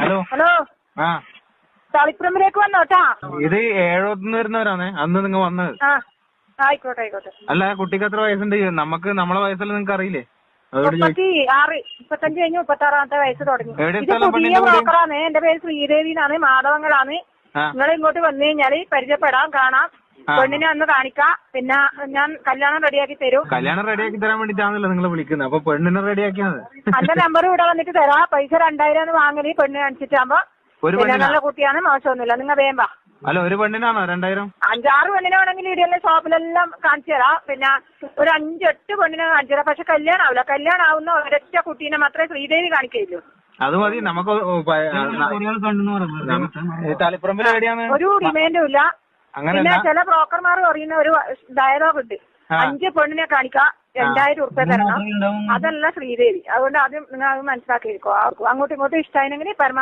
Hello hello ആ തളിപ്പറമ്പിലേക്ക് വന്നോട്ടാ. ഇത് ഏഴോത്തുനിന്ന് വരുന്നവരാണ് അന്ന് നിങ്ങൾ വന്നത്. ആ ആയിക്കോട്ടെ ആയിക്കോട്ടെ. അല്ല കുട്ടിക്ക് എത്ര വയസ്സുണ്ട്? നമുക്ക് നമ്മളെ വയസ്സല്ല നിങ്ങൾക്ക് അറിയില്ലേ? അതോട് ചോദിച്ചു. 35 കഴിഞ്ഞ് 36 വയസ്സ് തുടങ്ങി. എവിടെ ഇത് സ്ഥലം? പുതിയ പെണ്ണിന്റെ വീട്? ബ്രോക്കറാണ്. എന്റെ പേര് ശ്രീദേവിന്നാണ്, മാധവങ്ങളാണ്. ആ നിങ്ങൾ ഇങ്ങോട്ട് വന്നു കഴിഞ്ഞാല് പരിചയപ്പെടാം, കാണാം, ആ. പെണ്ണിനെ ഒന്ന് കാണിക്കാം. പിന്നെ ഞാൻ കല്യാണം റെഡിയാക്കി തരും. കല്യാണം റെഡിയാക്കി തരാൻ വേണ്ടിട്ടാണല്ലോ നിങ്ങൾ വിളിക്കുന്നത്. അപ്പൊ പെണ്ണിനെ റെഡിയാക്കിയത് എന്റെ നമ്പർ ഇവിടെ വന്നിട്ട് തരാം. പൈസ 2000 വാങ്ങല് പെണ്ണ് കാണിച്ചിട്ടാകുമ്പോ. ഒരു പിന്നെ പെണ്ണിനാ? നല്ല കുട്ടിയാണ്, മോശമൊന്നുമില്ല. നിങ്ങൾ വേമ്പ. അല്ല ഒരു പെണ്ണിനാണോ 2000? 5-6 പെണ്ണിനാണെങ്കിൽ ഇവിടെയുള്ള ഷോപ്പിലെല്ലാം കാണിച്ചു തരാം. പിന്നെ ഒരു 5-8 പെണ്ണിനെ കാണിച്ചു തരാം. പക്ഷെ കല്യാണം ആവില്ല. കല്യാണം ആവുന്ന ഒരൊറ്റ കുട്ടീനെ മാത്രമേ ശ്രീദേവി കാണിക്കുകയുള്ളൂ. അത് മതി. നമുക്ക് തളിപ്പറമ്പിൽ എവിടെയാണ്? ഒരു ഡിമാൻഡും ഇല്ല. പിന്നെ ചില ബ്രോക്കർമാർ പറയുന്ന ഒരു ഡയലോഗ് ഉണ്ട്, 5 പെണ്ണിനെ കാണിക്കാം 2000 ഉറുപ്പ്യ തരണം. അതല്ല ശ്രീദേവി. അതുകൊണ്ട് ആദ്യം നിങ്ങൾ അത് മനസ്സിലാക്കിയിരിക്കോ. അങ്ങോട്ടും ഇങ്ങോട്ടും ഇഷ്ടമായിരുന്നെങ്കിൽ പരമാവധി